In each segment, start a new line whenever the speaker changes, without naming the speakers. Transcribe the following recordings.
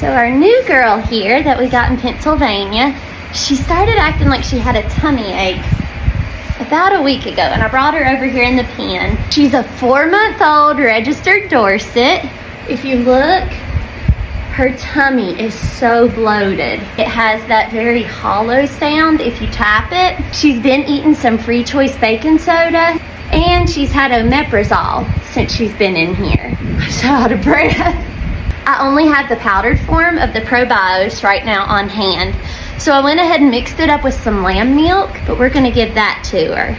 So our new girl here that we got in Pennsylvania, she started acting like she had a tummy ache about a week ago, and I brought her over here in the pen. She's a 4-month-old registered Dorset. If you look, her tummy is so bloated. It has that very hollow sound if you tap it. She's been eating some Free Choice baking soda, and she's had omeprazole since she's been in here. I'm so out of breath. I only have the powdered form of the Probios right now on hand. So I went ahead and mixed it up with some lamb milk, but we're gonna give that to her.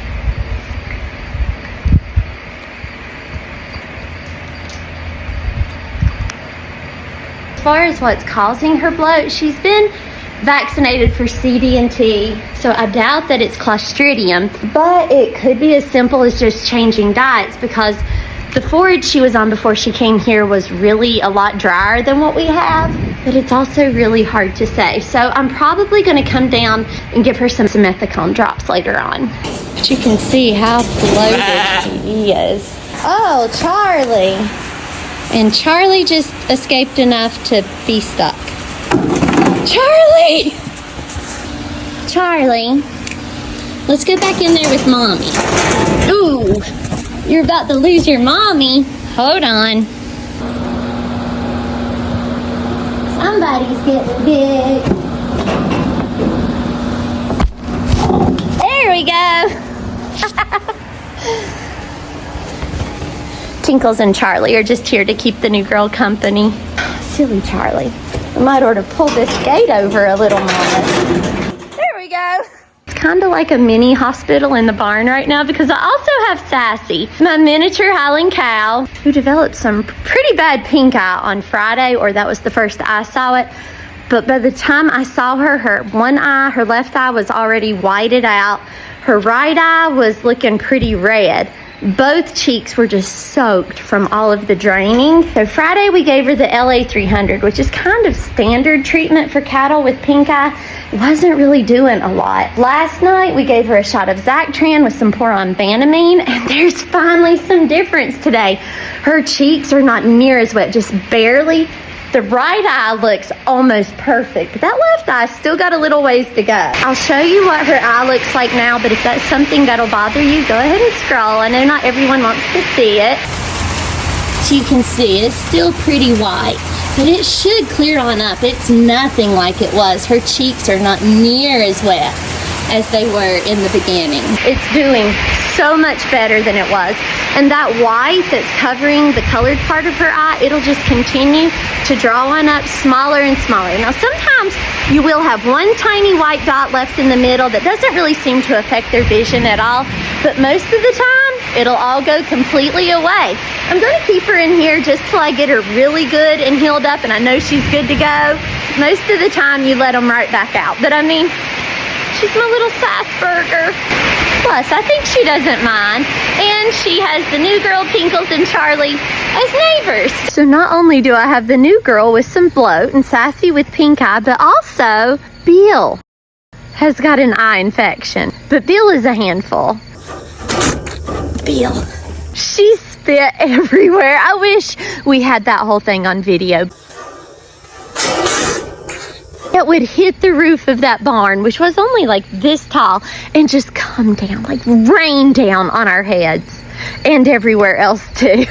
As far as what's causing her bloat, she's been vaccinated for CD&T, so I doubt that it's Clostridium, but it could be as simple as just changing diets, because the forage she was on before she came here was really a lot drier than what we have, but it's also really hard to say. So I'm probably going to come down and give her some methicone drops later on. But you can see how bloated she is. Oh, Charlie. And Charlie just escaped enough to be stuck. Charlie! Charlie, let's go back in there with Mommy. Ooh, you're about to lose your mommy. Hold on. Somebody's getting big. There we go. Tinkles and Charlie are just here to keep the new girl company. Silly Charlie. I might ought to pull this gate over a little more. There we go. It's kind of like a mini hospital in the barn right now, because I also have Sassy, my miniature highland cow, who developed some pretty bad pink eye on Friday, or that was the first I saw it. But by the time I saw her, her one eye, her left eye was already whited out. Her right eye was looking pretty red. Both cheeks were just soaked from all of the draining. So Friday we gave her the LA 300, which is kind of standard treatment for cattle with pink eye. It wasn't really doing a lot. Last night we gave her a shot of Zactran with some pour-on Banamine, and there's finally some difference today. Her cheeks are not near as wet, just barely. The right eye looks almost perfect, but that left eye still got a little ways to go. I'll show you what her eye looks like now, but if that's something that'll bother you, go ahead and scroll. I know not everyone wants to see it. So you can see it's still pretty white, but it should clear on up. It's nothing like it was. Her cheeks are not near as wet as they were in the beginning. It's doing so much better than it was. And that white that's covering the colored part of her eye, it'll just continue to draw on up smaller and smaller. Now sometimes you will have one tiny white dot left in the middle that doesn't really seem to affect their vision at all, but most of the time it'll all go completely away. I'm going to keep her in here just till I get her really good and healed up and I know she's good to go. Most of the time you let them right back out, but I mean, she's my little Sassburger. Plus, I think she doesn't mind. And she has the new girl, Tinkles and Charlie, as neighbors. So not only do I have the new girl with some bloat and Sassy with pink eye, but also Bill has got an eye infection. But Bill is a handful. Bill. She spit everywhere. I wish we had that whole thing on video. It would hit the roof of that barn, which was only like this tall, and just come down, like rain down on our heads and everywhere else too.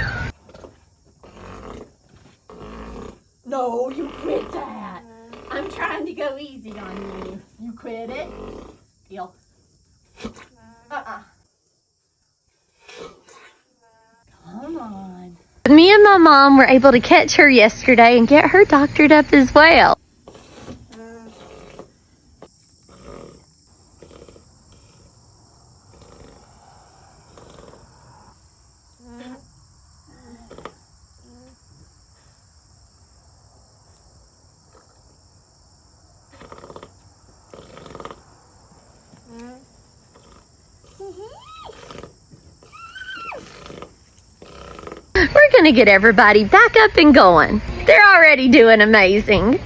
No, you quit that. I'm trying to go easy on you. You quit it. Bill. Come on. Me and my mom were able to catch her yesterday and get her doctored up as well. We're gonna get everybody back up and going. They're already doing amazing.